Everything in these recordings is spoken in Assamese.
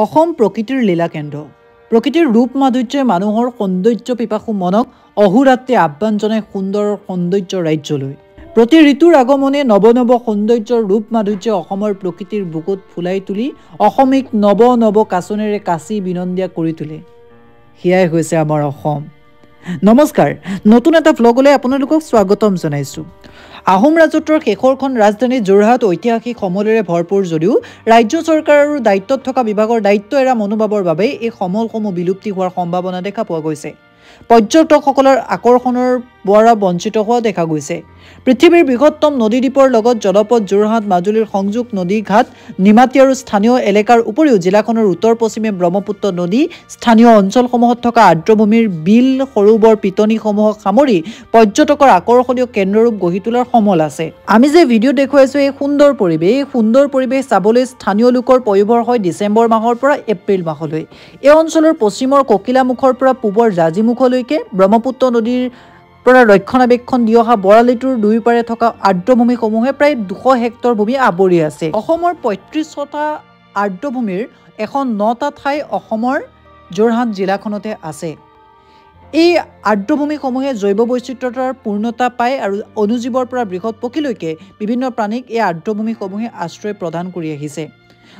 অসম প্ৰকৃতিৰ লীলাকেন্দ্ৰ। প্ৰকৃতিৰ ৰূপ মাধুৰ্যই মানুহৰ সৌন্দৰ্য পিপাসু মনক অহোৰাত্ৰি আহ্বান জনাই সুন্দৰ সৌন্দৰ্য ৰাজ্যলৈ। প্ৰতি ঋতুৰ আগমনে নৱ নৱ সৌন্দৰ্যৰ ৰূপ মাধুৰ্যই অসমৰ প্ৰকৃতিৰ বুকুত ফুলাই তুলি অসমীক নৱ নৱ কাচনেৰে কাচি বিনন্দীয়া কৰি তোলে। সেয়াই হৈছে আমাৰ অসম। নমস্কাৰ, নতুন এটা ভ্লগলৈ আপোনালোকক স্বাগতম জনাইছোঁ। আহোম ৰাজত্বৰ শেষৰখন ৰাজধানী যোৰহাট ঐতিহাসিক সমলেৰে ভৰপূৰ যদিও ৰাজ্য চৰকাৰ আৰু দায়িত্বত থকা বিভাগৰ দায়িত্ব এৰা মনোভাৱৰ বাবে এই সমলসমূহ বিলুপ্তি হোৱাৰ সম্ভাৱনা দেখা পোৱা গৈছে। পৰ্যটকসকলৰ আকৰ্ষণৰ পৰা বঞ্চিত হোৱা দেখা গৈছে। পৃথিৱীৰ বৃহত্তম নদীদ্বীপৰ লগত জলপথ যোৰহাট মাজুলীৰ সংযোগ নদী ঘাট নিমাতী আৰু স্থানীয় এলেকাৰ উপৰিও জিলাখনৰ উত্তৰ পশ্চিমে ব্ৰহ্মপুত্ৰ নদী, স্থানীয় অঞ্চলসমূহত থকা আৰ্দ্ৰভূমিৰ বিল সৰোবৰ পিটনিসমূহক সামৰি পৰ্যটকৰ আকৰ্ষণীয় কেন্দ্ৰৰূপ গঢ়ি তোলাৰ সমল আছে। আমি যে ভিডিঅ' দেখুৱাইছোঁ এই সুন্দৰ পৰিৱেশ চাবলৈ স্থানীয় লোকৰ পয়োভৰ হয় ডিচেম্বৰ মাহৰ পৰা এপ্ৰিল মাহলৈ। এই অঞ্চলৰ পশ্চিমৰ ককিলামুখৰ পৰা পূবৰ জাঁজীমুখলৈকে ব্ৰহ্মপুত্ৰ নদীৰ পৰা ৰক্ষণাবেক্ষণ দি অহা বৰালিটোৰ দুয়োপাৰে থকা আৰ্দ্ৰভূমিসমূহে প্ৰায় 200 হেক্টৰ ভূমি আৱৰি আছে। অসমৰ 35টা আৰ্দ্ৰভূমিৰ 109টা ঠাই অসমৰ যোৰহাট জিলাখনতে আছে। এই আৰ্দ্ৰভূমিসমূহে জৈৱ বৈচিত্ৰতাৰ পূৰ্ণতা পায় আৰু অনুজীৱৰ পৰা বৃহৎ পক্ষীলৈকে বিভিন্ন প্ৰাণীক এই আৰ্দ্ৰভূমিসমূহে আশ্ৰয় প্ৰদান কৰি আহিছে।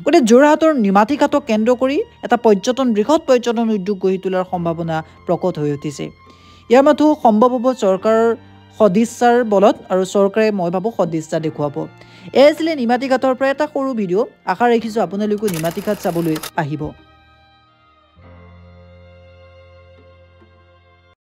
গতিকে যোৰহাটৰ নিমাতী ঘাটক কেন্দ্ৰ কৰি এটা বৃহৎ পৰ্যটন উদ্যোগ গঢ়ি তোলাৰ সম্ভাৱনা প্ৰকট হৈ উঠিছে। ইয়াৰ মাথো সম্ভৱ হ'ব চৰকাৰৰ সদিচ্ছাৰ বলত, আৰু চৰকাৰে মই ভাবোঁ সদিচ্ছা দেখুৱাব। এয়া আছিলে নিমাতী ঘাটৰ পৰা এটা সৰু ভিডিঅ'। আশা ৰাখিছোঁ আপোনালোকেও নিমাতী ঘাট চাবলৈ আহিব।